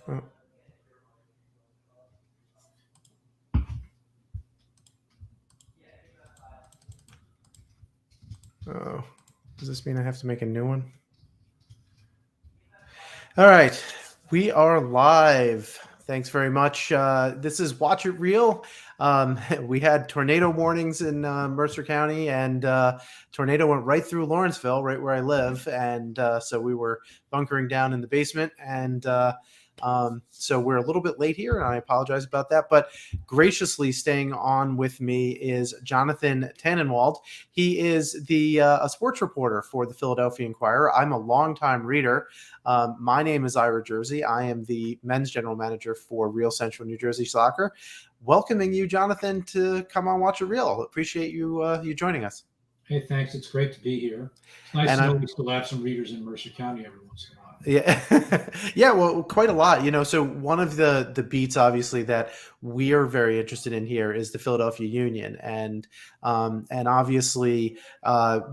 Oh, oh, does this mean I have to make a new one? All right, we are live. Thanks very much. This is Watch It Real. We had tornado warnings in Mercer County, and tornado went right through Lawrenceville, right where I live, and so we were bunkering down in the basement, and so we're a little bit late here, and I apologize about that. But graciously staying on with me is Jonathan Tannenwald. He is a sports reporter for the Philadelphia Inquirer. I'm a longtime reader. My name is Ira Jersey. I am the men's general manager for Real Central New Jersey Soccer. Welcoming you, Jonathan, to come on Watch It Real. Appreciate you joining us. Hey, thanks. It's great to be here. It's nice And to know we still have some readers in Mercer County every once in a while. Yeah, yeah, well, quite a lot. So one of the beats, obviously, that we are very interested in here is the Philadelphia Union, and obviously,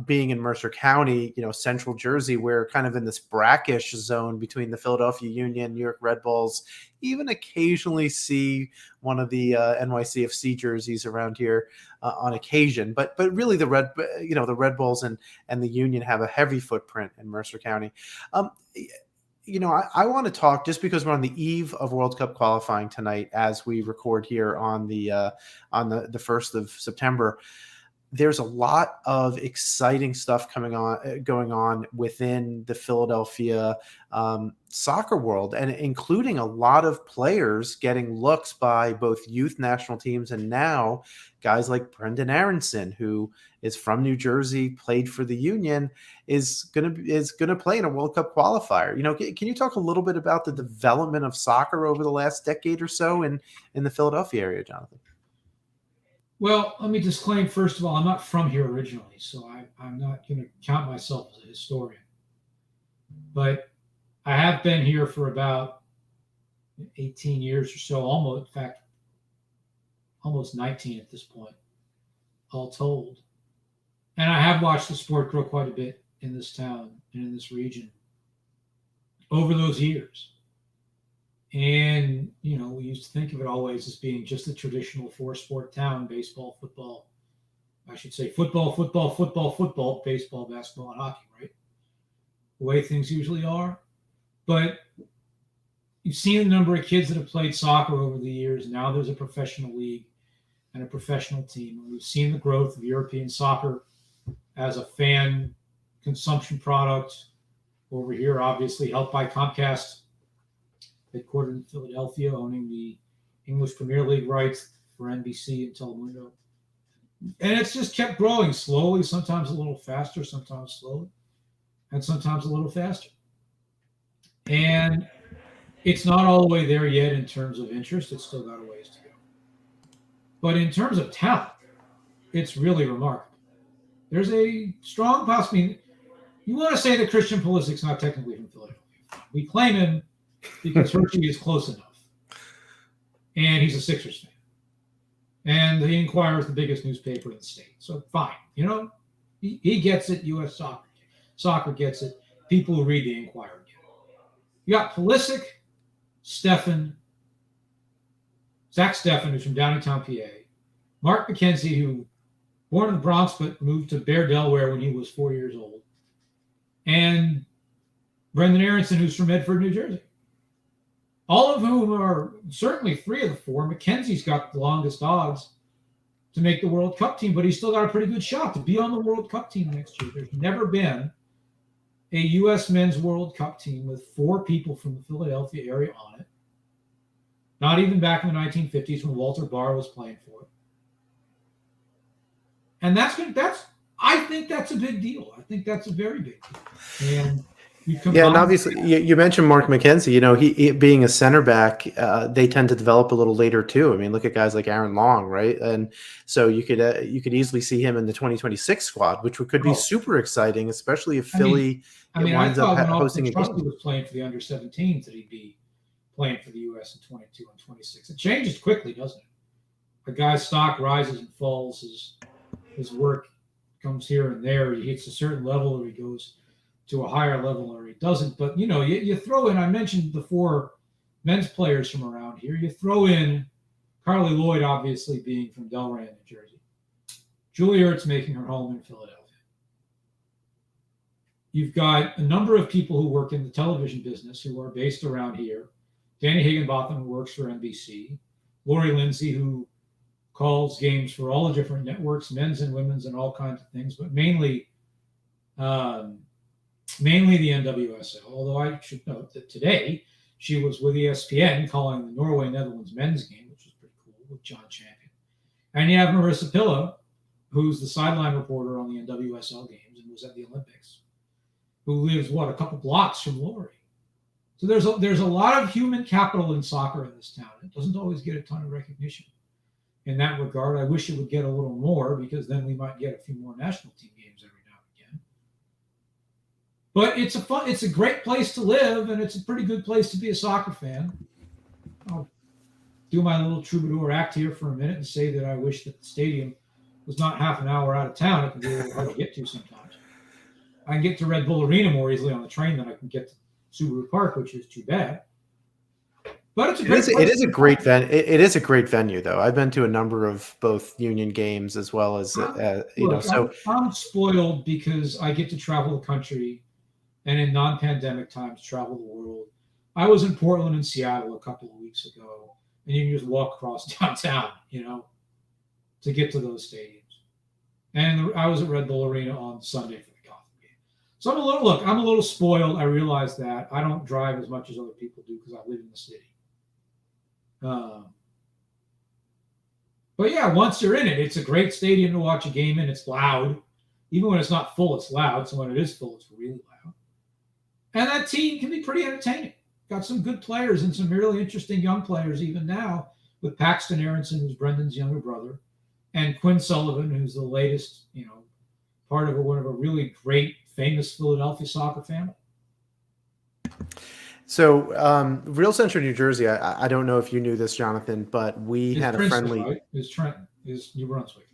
being in Mercer County, Central Jersey, we're kind of in this brackish zone between the Philadelphia Union, New York Red Bulls. Even occasionally see one of the NYCFC jerseys around here on occasion, but really the Red Bulls and the Union have a heavy footprint in Mercer County. I want to talk, just because we're on the eve of World Cup qualifying tonight as we record here on the 1st of September. There's a lot of exciting stuff going on within the Philadelphia soccer world, and including a lot of players getting looks by both youth national teams and now guys like Brendan Aronson, who is from New Jersey, played for the Union, is gonna play in a World Cup qualifier. Can you talk a little bit about the development of soccer over the last decade or so in the Philadelphia area, Jonathan? Well, let me disclaim, first of all, I'm not from here originally, so I'm not going to count myself as a historian. But I have been here for about 18 years or so, almost 19 at this point, all told. And I have watched the sport grow quite a bit in this town and in this region over those years. And, we used to think of it always as being just a traditional four-sport town: baseball, football, I should say football, baseball, basketball, and hockey, right? The way things usually are. But you've seen the number of kids that have played soccer over the years. Now there's a professional league and a professional team. And we've seen the growth of European soccer as a fan consumption product over here, obviously helped by Comcast, headquartered in Philadelphia, owning the English Premier League rights for NBC and Telemundo. And it's just kept growing slowly, sometimes a little faster, sometimes slowly, and sometimes a little faster. And it's not all the way there yet in terms of interest. It's still got a ways to go. But in terms of talent, it's really remarkable. There's a strong possibility. You want to say that Christian Pulisic's not technically from Philadelphia. We claim him because Hershey is close enough. And he's a Sixers fan. And the Inquirer is the biggest newspaper in the state. So fine. He gets it. U.S. soccer gets it. People who read the Inquirer get it. You got Pulisic, Zach Steffen, who's from Downingtown, PA. Mark McKenzie, who born in the Bronx but moved to Bear, Delaware when he was 4 years old. And Brendan Aronson, who's from Medford, New Jersey. All of whom are certainly three of the four. McKenzie's got the longest odds to make the World Cup team, but he's still got a pretty good shot to be on the World Cup team next year. There's never been a U.S. men's World Cup team with four people from the Philadelphia area on it. Not even back in the 1950s when Walter Barr was playing for it. And I think that's a big deal. I think that's a very big deal. And and obviously you mentioned Mark McKenzie. He being a center back, they tend to develop a little later too. I mean, look at guys like Aaron Long, right? And so you could easily see him in the 2026 squad, which could be super exciting, especially if Philly winds up hosting a game. He was playing for the under-17s that he'd be playing for the U.S. in 22 and 26. It changes quickly, doesn't it? A guy's stock rises and falls. His work comes here and there. He hits a certain level, or he goes to a higher level, or he doesn't. But you throw in, I mentioned the four men's players from around here. You throw in Carly Lloyd, obviously being from Delaware, New Jersey. Julie Ertz making her home in Philadelphia. You've got a number of people who work in the television business who are based around here. Danny Higginbotham, who works for NBC. Lori Lindsay, who calls games for all the different networks, men's and women's and all kinds of things, but mainly the NWSL. Although I should note that today she was with ESPN calling the Norway-Netherlands men's game, which was pretty cool, with John Champion. And you have Marissa Pilla, who's the sideline reporter on the NWSL games and was at the Olympics, who lives, a couple blocks from Lori. So there's a lot of human capital in soccer in this town. It doesn't always get a ton of recognition in that regard. I wish it would get a little more, because then we might get a few more national team games every now and again. But it's a great place to live, and it's a pretty good place to be a soccer fan. I'll do my little troubadour act here for a minute and say that I wish that the stadium was not half an hour out of town. It can be a little hard to get to sometimes. I can get to Red Bull Arena more easily on the train than I can get to Subaru Park, which is too bad. But it is a great venue, though. I've been to a number of both Union games as well as I'm spoiled because I get to travel the country, and in non-pandemic times, travel the world. I was in Portland and Seattle a couple of weeks ago, and you can just walk across downtown, to get to those stadiums. And I was at Red Bull Arena on Sunday for the Gotham game. So I'm a little spoiled. I realize that. I don't drive as much as other people do because I live in the city. But yeah, once you're in it, it's a great stadium to watch a game in. It's loud. Even when it's not full, it's loud. So when it is full, it's really loud. And that team can be pretty entertaining. Got some good players and some really interesting young players even now, with Paxton Aronson, who's Brendan's younger brother, and Quinn Sullivan, who's the latest, part of one of a really great, famous Philadelphia soccer family. So, Real Central New Jersey, I don't know if you knew this, Jonathan, but we had a friendly. Right? Is Trenton? Is New Brunswick?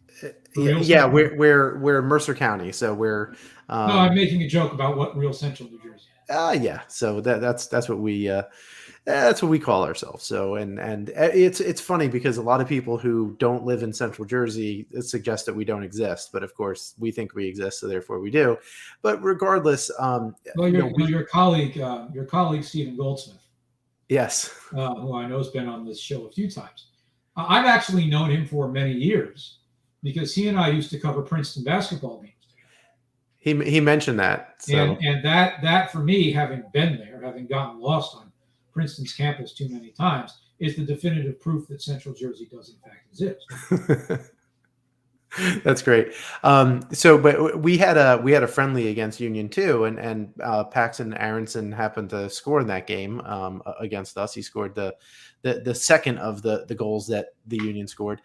Yeah, we're Mercer County, so we're. No, I'm making a joke about what Real Central New Jersey. Yeah, so that's what we call ourselves. So and it's funny because a lot of people who don't live in Central Jersey suggest that we don't exist, but of course we think we exist, so therefore we do. But regardless, your colleague Stephen Goldsmith, yes, who I know has been on this show a few times. I've actually known him for many years because he and I used to cover Princeton basketball games. He mentioned that. So. And that for me, having been there, having gotten lost on Princeton's campus too many times, is the definitive proof that Central Jersey does in fact exist. That's great. But we had a friendly against Union too, and Paxton Aronson happened to score in that game against us. He scored the second of the goals that the Union scored.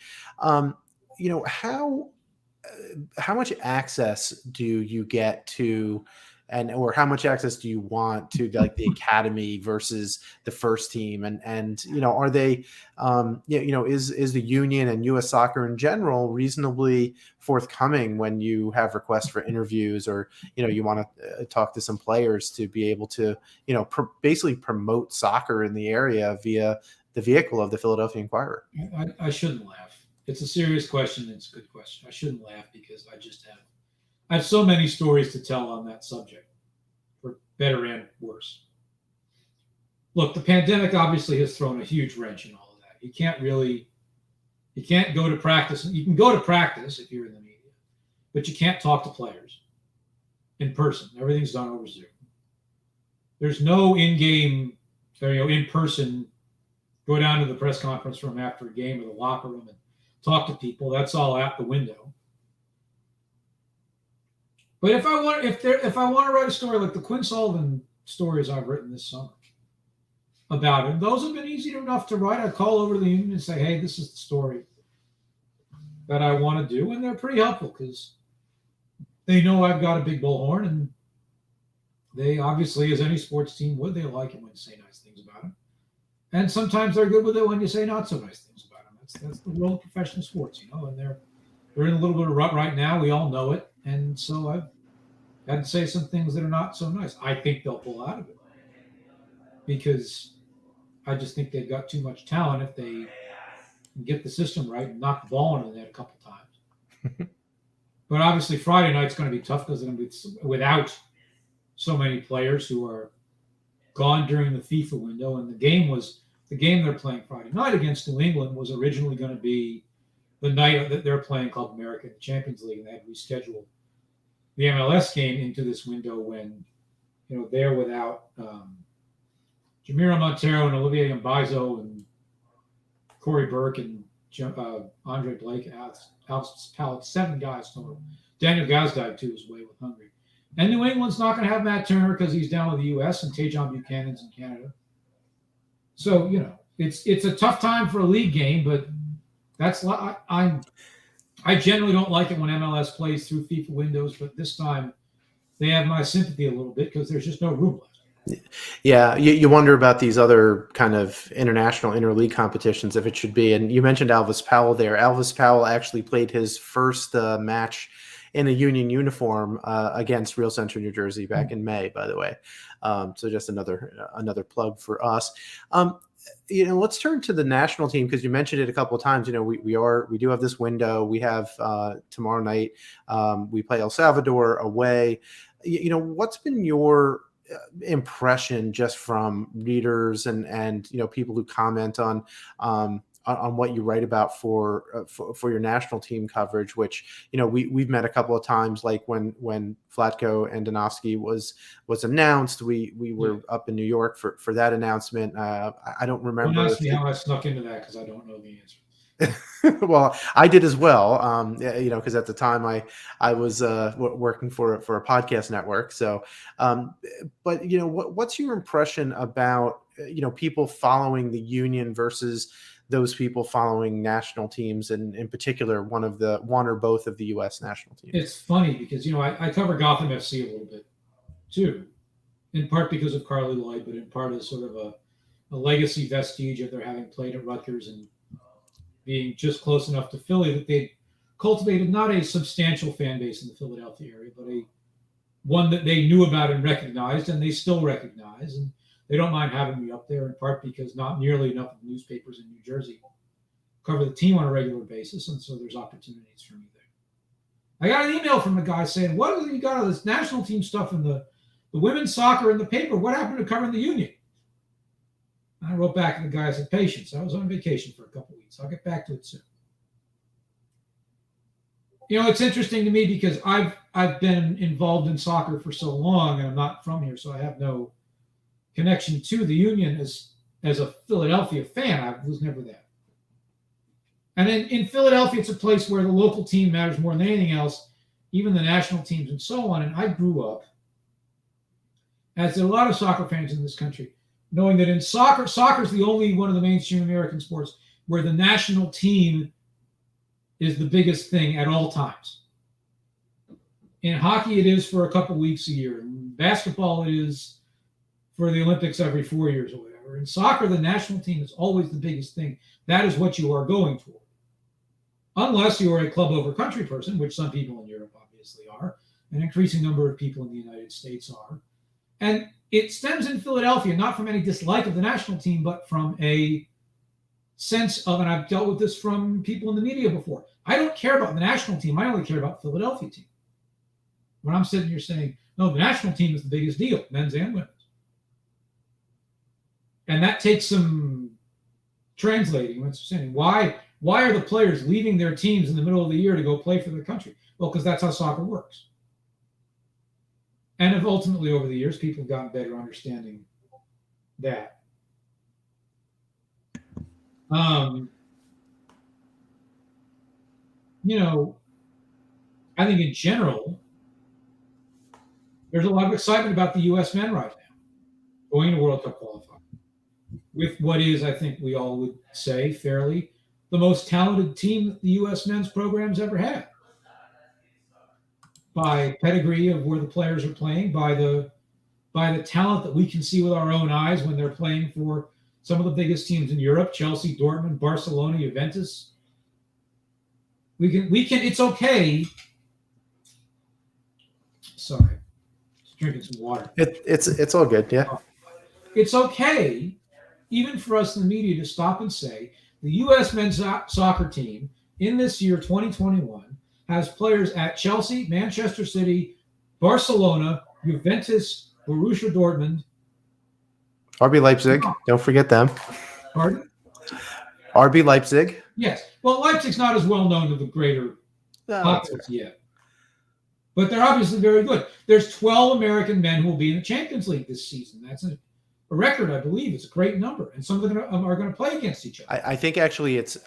How much access do you get to, or how much access do you want to, like, the academy versus the first team, and are they is the Union and U.S. Soccer in general reasonably forthcoming when you have requests for interviews, or you want to talk to some players to be able to basically promote soccer in the area via the vehicle of the Philadelphia Inquirer? I shouldn't laugh. It's a serious question. It's a good question. I shouldn't laugh because I have so many stories to tell on that subject, for better and worse. Look, the pandemic obviously has thrown a huge wrench in all of that. You can't go to practice. You can go to practice if you're in the media, but you can't talk to players in person. Everything's done over Zoom. There's no in-game, in-person, go down to the press conference room after a game or the locker room and talk to people. That's all out the window. But if I want to write a story like the Quinn Sullivan stories I've written this summer about him, those have been easy enough to write. I call over to the Union and say, hey, this is the story that I want to do. And they're pretty helpful because they know I've got a big bullhorn, and they obviously, as any sports team would, they like it when you say nice things about them. And sometimes they're good with it when you say not so nice things about them. That's the world of professional sports, and they're in a little bit of rut right now. We all know it. And so I've had to say some things that are not so nice. I think they'll pull out of it because I just think they've got too much talent if they can get the system right and knock the ball into the net a couple times. But obviously, Friday night's going to be tough because it's without so many players who are gone during the FIFA window. And the game they're playing Friday night against New England was originally going to be the night that they're playing Club America in the Champions League, and they had rescheduled the MLS game into this window when, they're without Jamiro Montero and Olivier Mbaizo and Corey Burke and Andre Blake and Alex Pallet, 7 guys total. Daniel Gazdag, too, is away with Hungary. And New England's not going to have Matt Turner because he's down with the U.S. and Tejan Buchanan's in Canada. So, it's a tough time for a league game, but I generally don't like it when MLS plays through FIFA windows, but this time they have my sympathy a little bit because there's just no room left. Yeah, you wonder about these other kind of international interleague competitions, if it should be. And you mentioned Alvis Powell there. Alvis Powell actually played his first match in a Union uniform against Real Central New Jersey back in May, by the way. So just another plug for us. Let's turn to the national team because you mentioned it a couple of times. We do have this window. We have tomorrow night. We play El Salvador away. What's been your impression just from readers and people who comment on what you write about for your national team coverage, which we've met a couple of times, like when Vlatko Andonovski was announced. We were up in New York for that announcement. I don't remember. Don't ask me how I snuck into that because I don't know the answer. Well, I did as well, because at the time I was working for a podcast network. So, but what's your impression about people following the Union versus those people following national teams, and in particular one or both of the U.S. national teams? It's funny because I cover Gotham FC a little bit too, in part because of Carly Lloyd, but in part as sort of a legacy vestige of their having played at Rutgers and being just close enough to Philly that they cultivated not a substantial fan base in the Philadelphia area, but one that they knew about and recognized, and they still recognize. And they don't mind having me up there, in part because not nearly enough of the newspapers in New Jersey cover the team on a regular basis, and so there's opportunities for me there. I got an email from a guy saying, "What have you got all this national team stuff in the women's soccer in the paper? What happened to covering the Union?" I wrote back to the guy, I said, "Patience. I was on vacation for a couple of weeks. I'll get back to it soon." It's interesting to me because I've been involved in soccer for so long, and I'm not from here, so I have no connection to the Union as a Philadelphia fan. I was never that. And in Philadelphia, it's a place where the local team matters more than anything else, even the national teams and so on. And I grew up, as did a lot of soccer fans in this country, knowing that in soccer is the only one of the mainstream American sports where the national team is the biggest thing at all times. In hockey, it is for a couple weeks a year. In basketball, it is for the Olympics every 4 years or whatever. In soccer, the national team is always the biggest thing. That is what you are going toward. Unless you are a club over country person, which some people in Europe obviously are, an increasing number of people in the United States are. And it stems in Philadelphia, not from any dislike of the national team, but from a sense of, and I've dealt with this from people in the media before, I don't care about the national team. I only care about the Philadelphia team. When I'm sitting here saying, no, the national team is the biggest deal, men's and women's. And that takes some translating. What's saying? Why are the players leaving their teams in the middle of the year to go play for their country? Well, because that's how soccer works. And ultimately, over the years, people have gotten better understanding that. I think in general, there's a lot of excitement about the U.S. men right now going to World Cup qualifying with what is, I think we all would say fairly, the most talented team that the U.S. men's program's ever had. By pedigree of where the players are playing, by the talent that we can see with our own eyes when they're playing for some of the biggest teams in Europe, Chelsea, Dortmund, Barcelona, Juventus. We can, it's okay. Sorry, just drinking some water. It's all good, yeah. It's okay even for us in the media to stop and say the U.S. men's soccer team in this year, 2021, has players at Chelsea, Manchester City, Barcelona, Juventus, Borussia Dortmund. RB Leipzig. Don't forget them. Pardon? RB Leipzig. Yes. Well, Leipzig's not as well known to the greater populace yet. But they're obviously very good. There's 12 American men who will be in the Champions League this season. That's a record, I believe. It's a great number, and some of them are going to play against each other. I think actually it's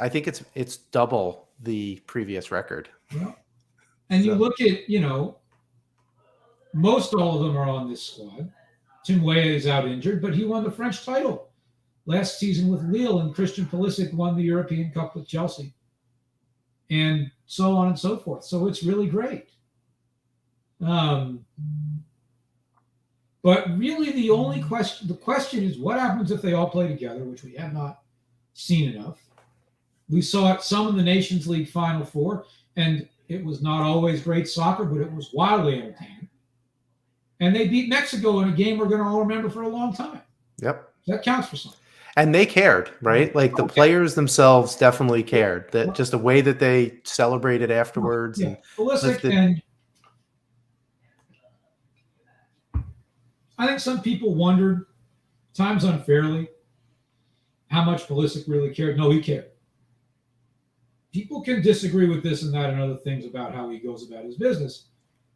double the previous record. Well, and you look at, most all of them are on this squad. Tim Weah is out injured, but he won the French title last season with Lille, and Christian Pulisic won the European Cup with Chelsea, and so on and so forth. So it's really great. But really the question is, what happens if they all play together, which we have not seen enough. We saw it some in the Nations League Final Four, and it was not always great soccer, but it was wildly entertaining. And they beat Mexico in a game we're going to all remember for a long time. Yep. That counts for something. And they cared, right? Like the players themselves definitely cared. That just the way that they celebrated afterwards. Yeah. Pulisic and I think some people wondered, times unfairly, how much Pulisic really cared. No, he cared. People can disagree with this and that and other things about how he goes about his business,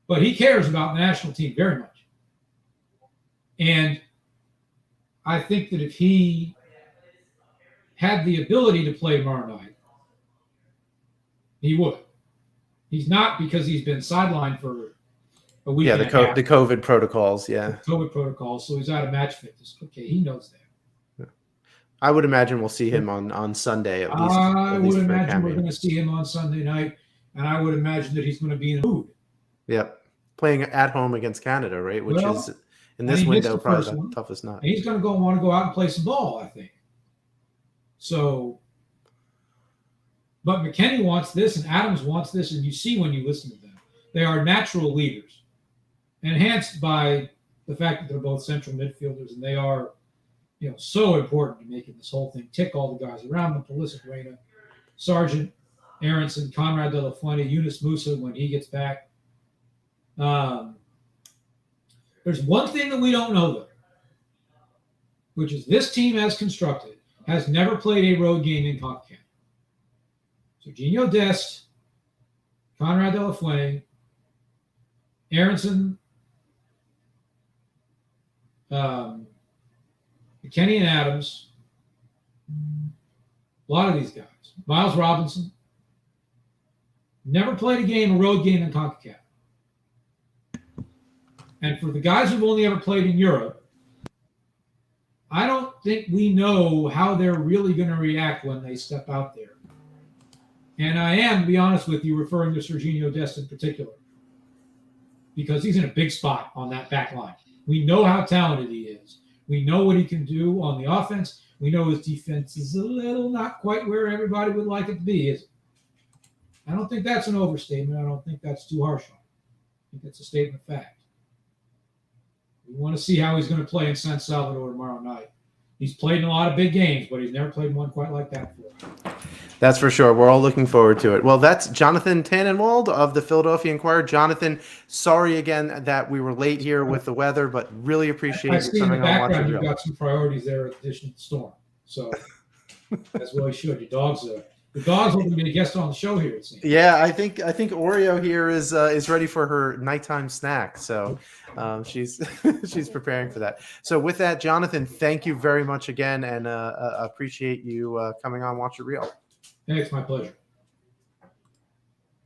but he cares about the national team very much. And I think that if he had the ability to play tomorrow night, he would. He's not, because he's been sidelined for a week. Yeah, the COVID protocols. Yeah, the COVID protocols. So he's out of match fitness. Okay, he knows that. I would imagine we'll see him on Sunday at least. I would imagine we're going to see him on Sunday night, and I would imagine that he's going to be in the mood. Yep, playing at home against Canada, right? Which is in this window probably the toughest nut. He's going to want to go out and play some ball, I think. So, but McKennie wants this, and Adams wants this, and you see when you listen to them, they are natural leaders, enhanced by the fact that they're both central midfielders, and they are, so important to making this whole thing tick. All the guys around them: Pulisic, Reyna, Sargent, Aronson, Conrad De La Fuente, Yunus Musa when he gets back. There's one thing that we don't know, though, which is this team, as constructed, has never played a road game in CONCACAF. Serginho Dest, Conrad De La Fuente, Aronson, McKennie and Adams, a lot of these guys, Miles Robinson, never played a road game in CONCACAF. And for the guys who've only ever played in Europe, I don't think we know how they're really going to react when they step out there. And I am, to be honest with you, referring to Serginho Dest in particular, because he's in a big spot on that back line. We know how talented he is. We know what he can do on the offense. We know his defense is a little not quite where everybody would like it to be, is it? I don't think that's an overstatement. I don't think that's too harsh on him. I think that's a statement of fact. We want to see how he's going to play in San Salvador tomorrow night. He's played in a lot of big games, but he's never played one quite like that before. That's for sure. We're all looking forward to it. Well, that's Jonathan Tannenwald of the Philadelphia Inquirer. Jonathan, sorry again that we were late here with the weather, but really appreciate you coming on. I see in the background you've got some priorities there in addition to the storm. So that's what we should. Your dogs are. The dog's going to be a guest on the show here, it seems. Yeah, I think Oreo here is ready for her nighttime snack. So she's she's preparing for that. So with that, Jonathan, thank you very much again, and appreciate you coming on Watch It Real. Thanks, my pleasure.